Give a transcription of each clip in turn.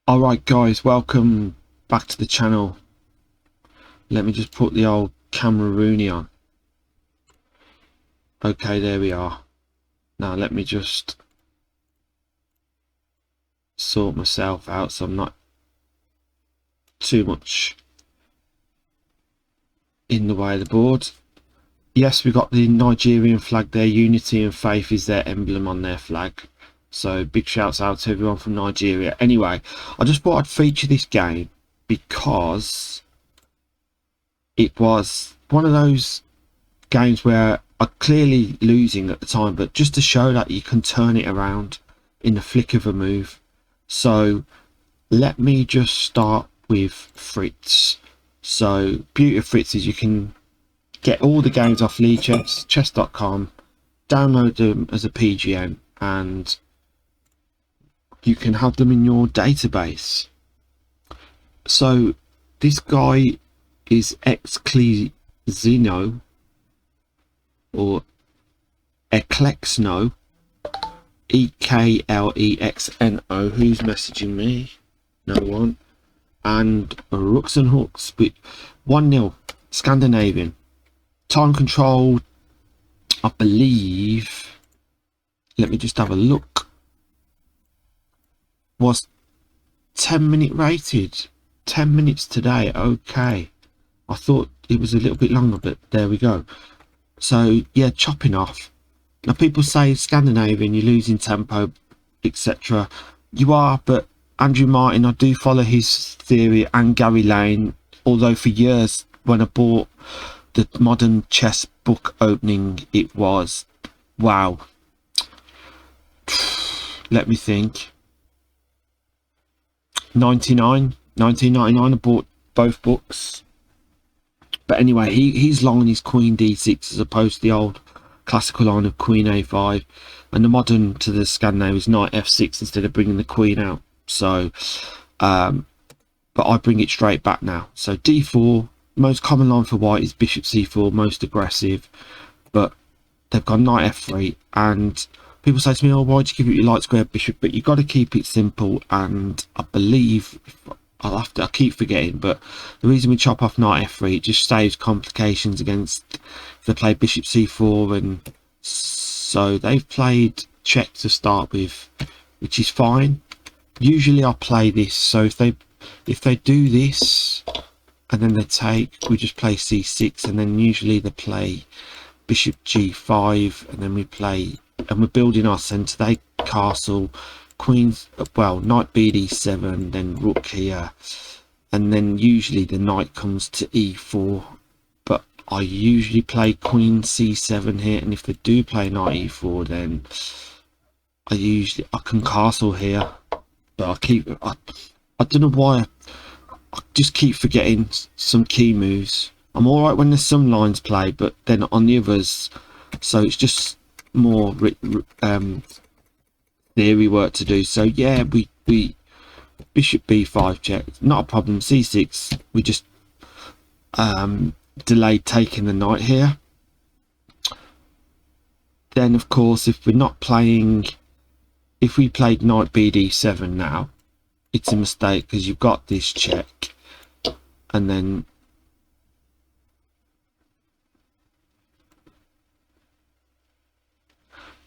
Alright guys, welcome back to the channel. Let me just put the old camera Rooney on. Okay, there we are. Now let me just sort myself out so I'm not too much in the way of the board. Yes, we got the Nigerian flag there. Unity and Faith is their emblem on their flag. So big shouts out to everyone from Nigeria. Anyway, I just thought I'd feature this game because it was one of those games where I'm clearly losing at the time, but just to show that you can turn it around in the flick of a move. So let me just start with Fritz. So beauty of Fritz is you can get all the games off Lichess, chess.com, download them as a PGM, and you can have them in your database. So this guy is Exklezino or Eklexno, Eklexno. Who's messaging me? No one. And Rooks and Hooks with 1-0 Scandinavian. Time control, I believe, let me just have a look, was 10-minute rated. 10 minutes today. Okay, I thought it was a little bit longer, but there we go. So yeah, chopping off. Now people say Scandinavian, you're losing tempo, etc. You are, but Andrew Martin, I do follow his theory, and Gary Lane, although for years when I bought the Modern Chess book opening, it was, wow, let me think, 1999 I bought both books. But anyway, he's long on his Queen D6 as opposed to the old classical line of Queen A5, and the modern to the Scandinavian is Knight F6 instead of bringing the Queen out. So but I bring it straight back now. So D4, most common line for white is Bishop C4, most aggressive, but they've got Knight F3, and people say to me, oh, why'd you give it your light square bishop? But you've got to keep it simple, and I believe I keep forgetting, but the reason we chop off Knight F3, it just saves complications against if they play Bishop C4, and so they've played check to start with, which is fine. Usually I play this, so if they do this and then they take, we just play C6, and then usually they play Bishop G5, and then we play, and we're building our centre. They castle, Queen's, well, Knight BD7, then Rook here, and then usually the Knight comes to E4, but I usually play Queen C7 here, and if they do play Knight E4, then I can castle here, but I don't know why I just keep forgetting some key moves. I'm alright when there's some lines play, but then on the others, so it's just more theory work to do. So yeah, we Bishop B5 check, not a problem. C6, we just delayed taking the knight here. Then of course, if we're not playing, if we played Knight BD7 now, it's a mistake because you've got this check, and then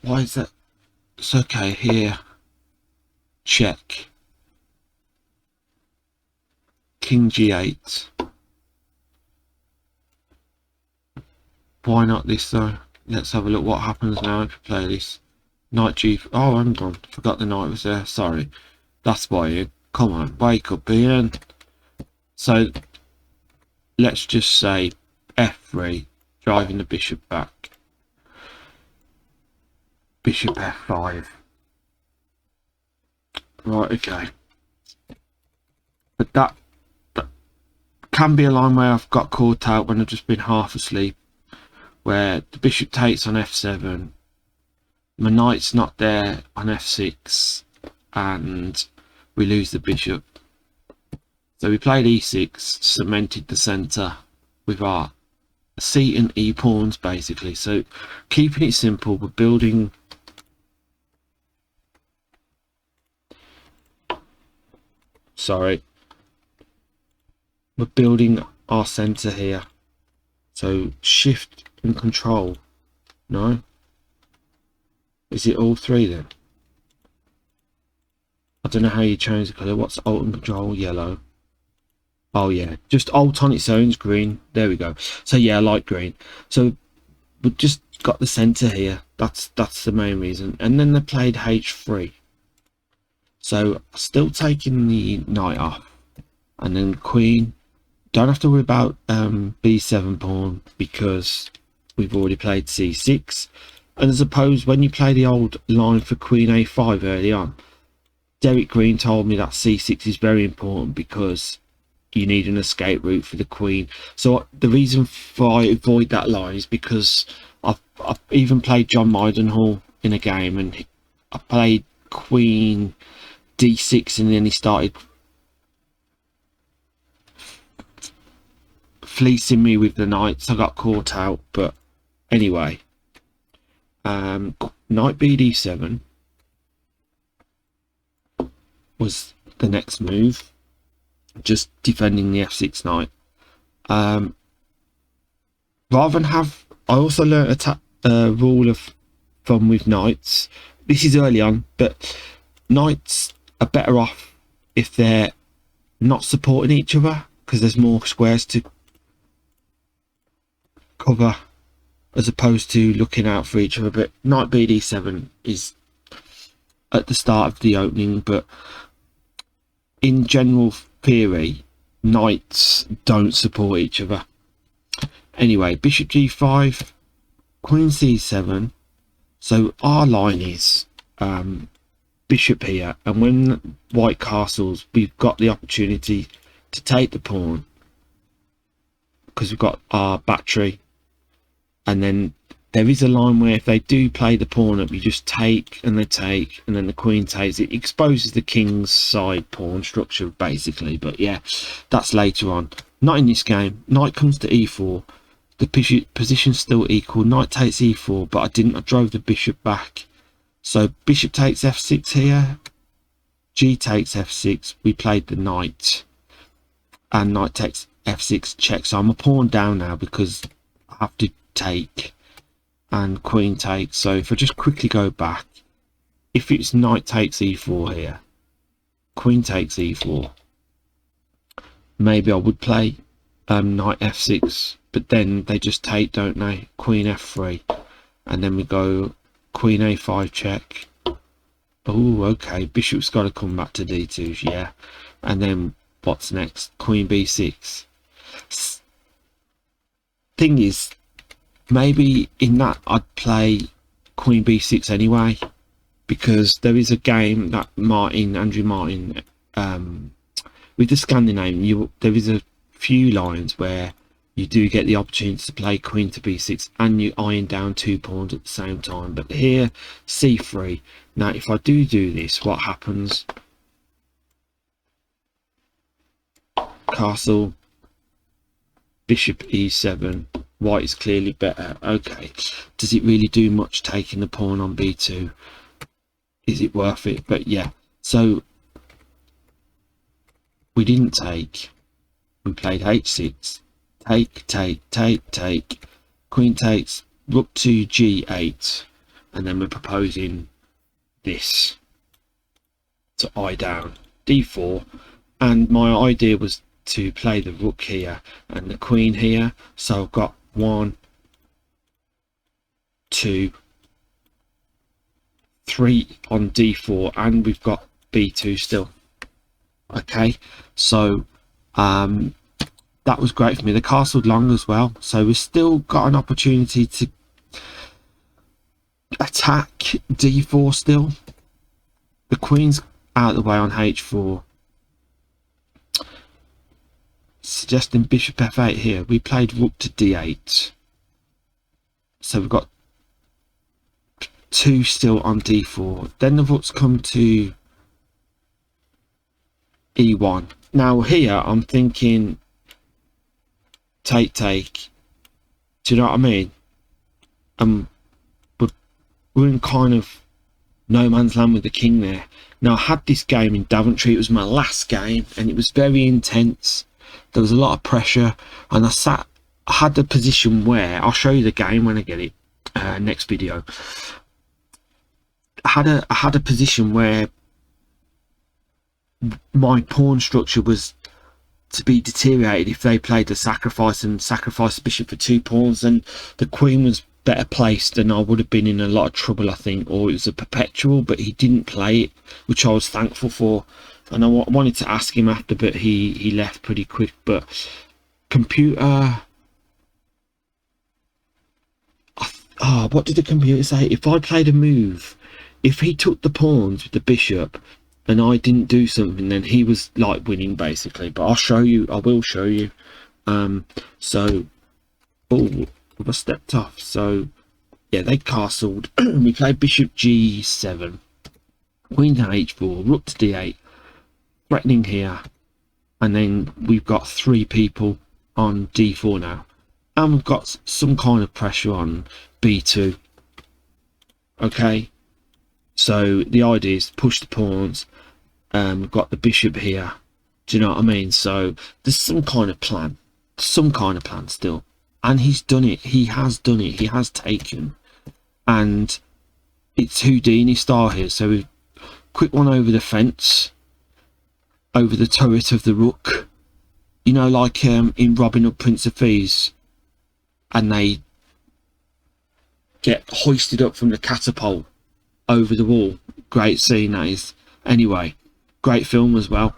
why is that? It's okay here. Check. King G8. Why not this though? Let's have a look what happens now if you play this. Knight G. Oh, I'm gone. Forgot the knight was there. Sorry. That's why you. Come on, wake up, Ian. So let's just say F3, driving the bishop back. Bishop F5. Right, okay. But that can be a line where I've got caught out when I've just been half asleep, where the bishop takes on F7, my knight's not there on F6, and we lose the bishop. So we played E6, cemented the centre with our C and E pawns basically. So keeping it simple, we're building sorry. We're building our center here. So shift and control. No? Is it all three then? I don't know how you change the colour. What's alt and control? Yellow. Oh yeah, just alt on its own is green. There we go. So yeah, I like green. So we've just got the centre here. That's the main reason. And then they played H3. So still taking the knight off. And then queen. Don't have to worry about B7 pawn because we've already played C6. And I suppose when you play the old line for Queen A5 early on, Derek Green told me that C6 is very important because you need an escape route for the queen. So the reason for I avoid that line is because I've even played John Maidenhall in a game, and I played Queen D6 and then he started fleecing me with the knights. I got caught out, but anyway, knight BD7 was the next move, just defending the F6 knight. Rather than have, I also learned a rule of thumb with knights. This is early on, but knights are better off if they're not supporting each other because there's more squares to cover as opposed to looking out for each other. But knight BD7 is at the start of the opening, but in general theory knights don't support each other. Anyway, bishop G5, queen C7. So our line is bishop here, and when white castles, we've got the opportunity to take the pawn because we've got our battery. And then there is a line where if they do play the pawn up, you just take and they take, and then the queen takes. It exposes the king's side pawn structure basically, but yeah, that's later on. Not in this game. Knight comes to E4. The position's still equal. Knight takes E4, but I drove the bishop back. So bishop takes F6 here. G takes F6. We played the knight. And knight takes F6 check. So I'm a pawn down now because I have to take, and queen takes. So if I just quickly go back, if it's knight takes E4 here, queen takes E4, maybe I would play knight F6, but then they just take, don't they? Queen F3, and then we go queen A5 check. Oh, okay, bishop's got to come back to D2, yeah. And then what's next? Queen B6. Thing is, maybe in that I'd play queen B6 anyway, because there is a game that Andrew Martin, with the Scandinavian, there is a few lines where you do get the opportunity to play queen to B6 and you iron down two pawns at the same time. But here, C3. Now if I do this, what happens? Castle, bishop E7. White is clearly better. Okay, does it really do much taking the pawn on B2? Is it worth it? But yeah, so we didn't take. We played H6. Take. Queen takes, rook to G8, and then we're proposing this to I down D4. And my idea was to play the rook here and the queen here. So I've got 1, 2, 3 on D4, and we've got B2 still. Okay, so that was great for me. The castle's long as well, so we've still got an opportunity to attack D4 still. The queen's out of the way on H4. Suggesting bishop F8 here. We played rook to D8. So we've got 2 still on D4. Then the rooks come to E1. Now here I'm thinking take. Do you know what I mean? We're in kind of no man's land with the king there. Now, I had this game in Daventry. It was my last game, and it was very intense. There was a lot of pressure, and I had a position where I'll show you the game when I get it next video. I had a position where my pawn structure was to be deteriorated if they played the sacrifice and sacrificed the bishop for 2 pawns, and the queen was better placed, and I would have been in a lot of trouble, I think. Or it was a perpetual, but he didn't play it, which I was thankful for. And I wanted to ask him after, but he left pretty quick. But computer, what did the computer say? If I played a move, if he took the pawns with the bishop and I didn't do something, then he was like winning basically. But I'll show you, I will show you. So, oh, I stepped off. So yeah, they castled. We played bishop g7, queen to h4, rook to d8, threatening here, and then we've got 3 people on d4 now, and we've got some kind of pressure on b2. Okay, so the idea is to push the pawns. We've got the bishop here, do you know what I mean? So there's some kind of plan still, and he's done it. He has done it. He has taken, and it's Houdini style here. So we quick one over the fence, over the turret of the rook, you know, like in Robin Hood Prince of Thieves, and they get hoisted up from the catapult over the wall. Great scene that is. Anyway, great film as well.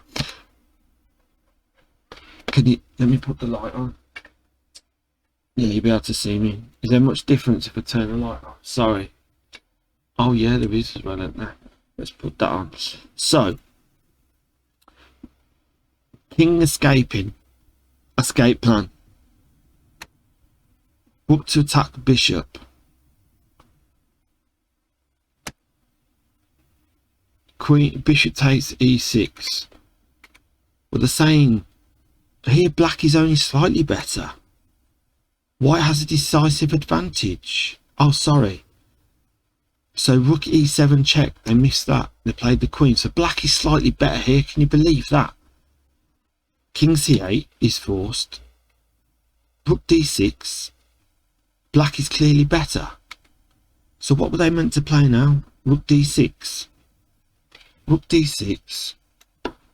Can you let me put the light on? Yeah, you'll be able to see me. Is there much difference if I turn the light on? Sorry. Oh yeah, there is as well, isn't there? Let's put that on. So, king escaping, escape plan. Rook to attack the bishop. Queen, bishop takes e6. Well, they're saying here black is only slightly better. White has a decisive advantage. Oh, sorry. So rook e7 check. They missed that. They played the queen. So black is slightly better here. Can you believe that? King c8 is forced. Rook d6. Black is clearly better. So what were they meant to play now? Rook d6. Rook d6.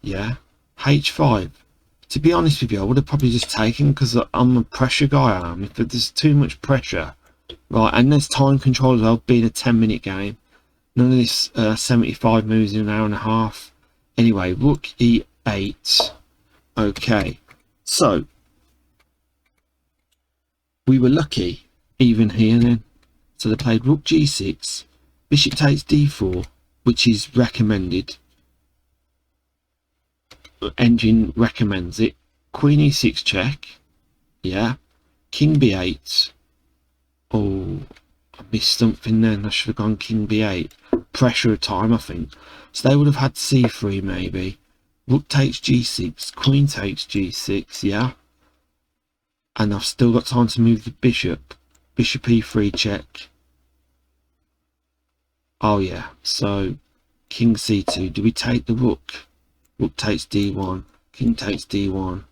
Yeah. h5. To be honest with you, I would have probably just taken, because I'm a pressure guy. If there's too much pressure, right, and there's time control as well, being a 10-minute game. None of this 75 moves in an hour and a half. Anyway, rook e8. Okay, so we were lucky even here then. So they played rook g6, bishop takes d4, which is recommended. Engine recommends it. Queen e6 check. Yeah. King b8. Oh, I missed something then. I should have gone king b8. Pressure of time, I think. So they would have had c3 maybe. Rook takes g6. Queen takes g6. Yeah. And I've still got time to move the bishop. Bishop e3 check. Oh yeah. So king c2. Do we take the rook? Rook takes d1, king takes d1,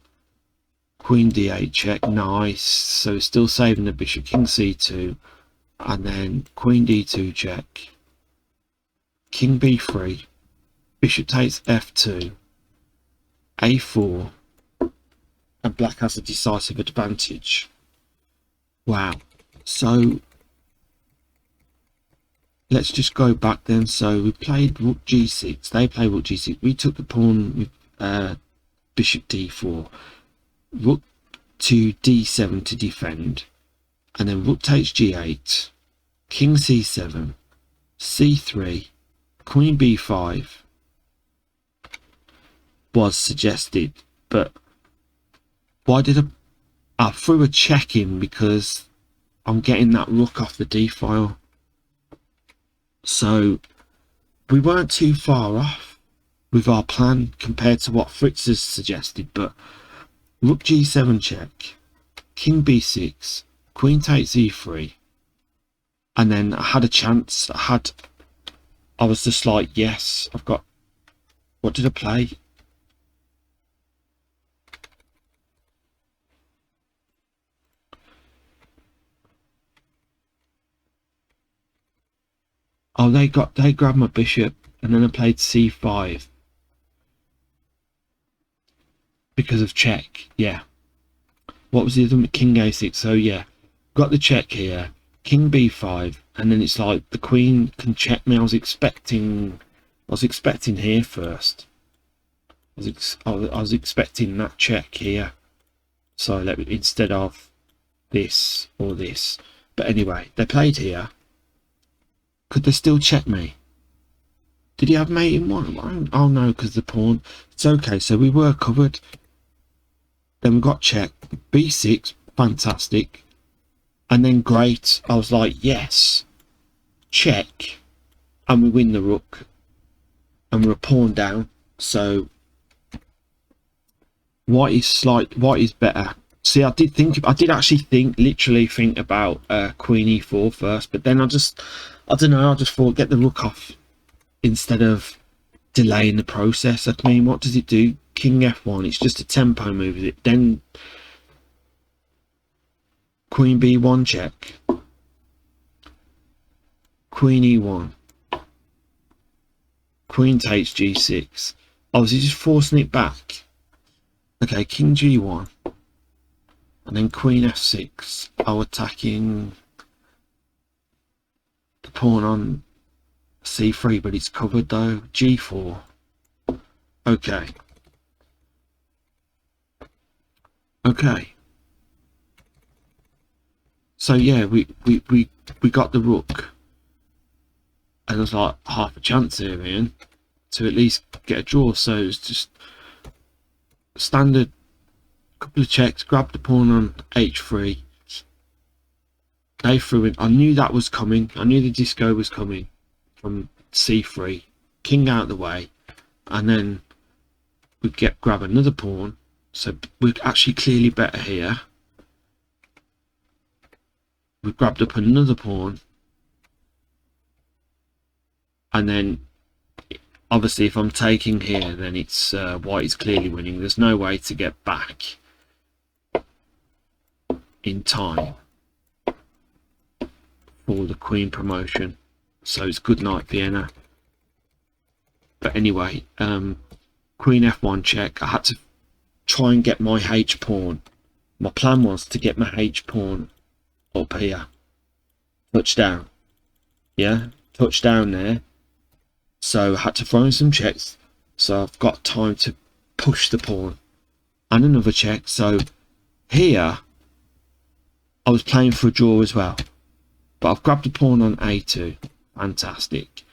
queen d8 check. Nice. So still saving the bishop. King c2, and then queen d2 check, king b3, bishop takes f2, a4, and black has a decisive advantage. Wow. So let's just go back then. So we played rook g6, they played rook g6, we took the pawn with bishop d4, rook to d7 to defend, and then rook takes g8, king c7, c3, queen b5 was suggested, but why did I threw a check in? Because I'm getting that rook off the d file. So we weren't too far off with our plan compared to what Fritz has suggested, but rook g7 check, king b6, queen takes e3, and then I had a chance. I was just like, yes, I've got, what did I play? Oh, they grabbed my bishop, and then I played c5 because of check. Yeah. What was the other one? King a6. So yeah, got the check here. King b5, and then it's like the queen can check me. I was expecting here first. I was expecting that check here. So instead of this or this. But anyway, they played here. Could they still check me? Did he have mate in one? Oh no, because the pawn. It's okay, so we were covered. Then we got check. b6, fantastic. And then great. I was like, yes. Check. And we win the rook. And we're a pawn down. So white is better. See, I did actually literally think about queen e4 first, but then I don't know, I just thought get the rook off instead of delaying the process. I mean, what does it do? King f1, it's just a tempo move, is it? Then queen b1 check, queen e1, queen takes g6. Obviously just forcing it back. Okay, king g1, and then queen f6. Oh, attacking the pawn on c3, but it's covered though. g4. Okay. So yeah, we got the rook, and there's like half a chance here, Ian, to at least get a draw. So it's just standard couple of checks, grab the pawn on h3. They threw in. I knew that was coming. I knew the disco was coming from c3. King out of the way, and then we grab another pawn. So we're actually clearly better here. We've grabbed up another pawn, and then obviously if I'm taking here, then it's white is clearly winning. There's no way to get back in time for the queen promotion. So it's good night, Vienna. But anyway, queen f1 check. I had to try and get my h pawn. My plan was to get my h pawn up here. Touchdown. Yeah, touchdown there. So I had to throw in some checks. So I've got time to push the pawn. And another check. So here I was playing for a draw as well. But I've grabbed the pawn on a2. Fantastic.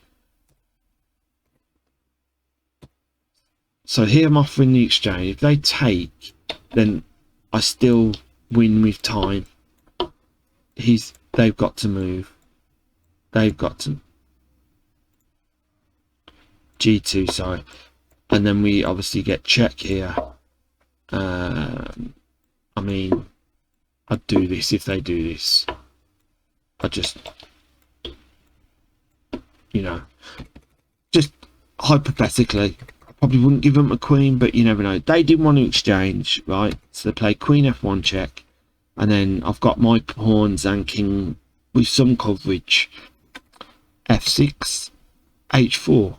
So here I'm offering the exchange. If they take, then I still win with time. They've got to move. They've got to g2, sorry. And then we obviously get check here. I mean, I'd do this if they do this. I just, you know, just hypothetically, I probably wouldn't give them a queen, but you never know. They didn't want to exchange, right? So they play queen f1 check, and then I've got my pawns and king with some coverage. f6, h4.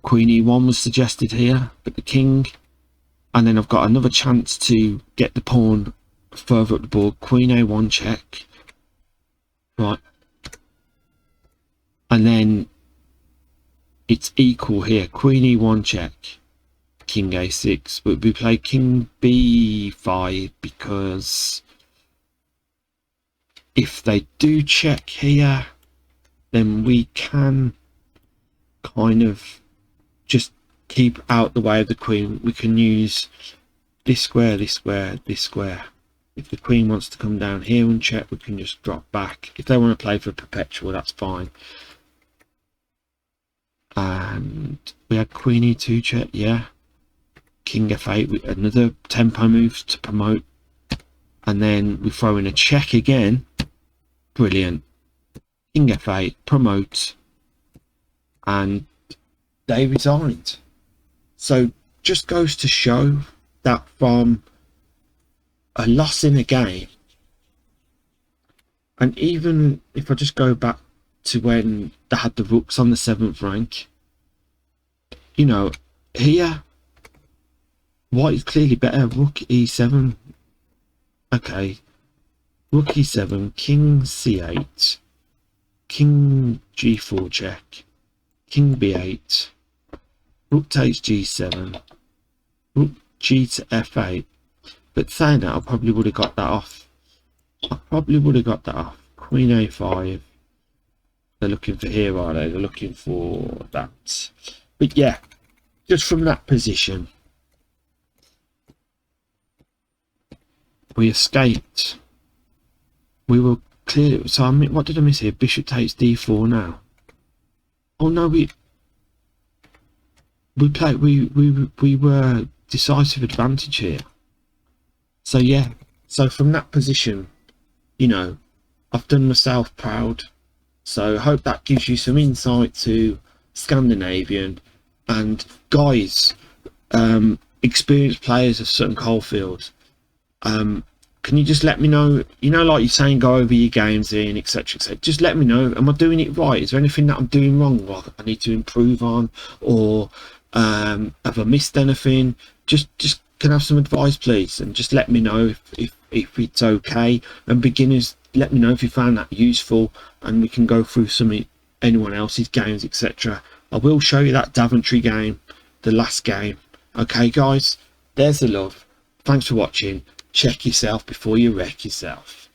Queen e1 was suggested here, but the king, and then I've got another chance to get the pawn further up the board. Queen a1 check, right, and then it's equal here. Queen e1 check, king a6, but we play king b5 because if they do check here, then we can kind of just keep out the way of the queen. We can use this square, this square, this square. If the queen wants to come down here and check, we can just drop back. If they want to play for perpetual, that's fine. And we had queen e2 check, yeah. King f8 with another tempo move to promote. And then we throw in a check again. Brilliant. King f8, promote. and they resigned. So just goes to show that from a loss in a game, and even if I just go back to when they had the Rooks on the 7th rank, you know, here white is clearly better. Rook e7, okay, Rook e7, king c8, king g4 check, king b8, rook takes g7, rook g to f8. But saying that, I probably would have got that off. Queen a5. They're looking for here, are they? They're looking for that. But yeah, just from that position, we escaped. We were clear. So I mean, what did I miss here? Bishop takes d4 now. Oh no, we were decisive advantage here. So yeah, so from that position, you know, I've done myself proud. So I hope that gives you some insight to Scandinavian. And guys, experienced players of Sutton Coldfield, can you just let me know, you know, like you're saying, go over your games in, etc, etc. Just let me know, am I doing it right? Is there anything that I'm doing wrong, what I need to improve on, or have I missed anything? Just can I have some advice, please? And just let me know if it's okay. And beginners, let me know if you found that useful, and we can go through some anyone else's games, etc. I will show you that Daventry game, the last game. Okay guys, there's the love. Thanks for watching. Check yourself before you wreck yourself.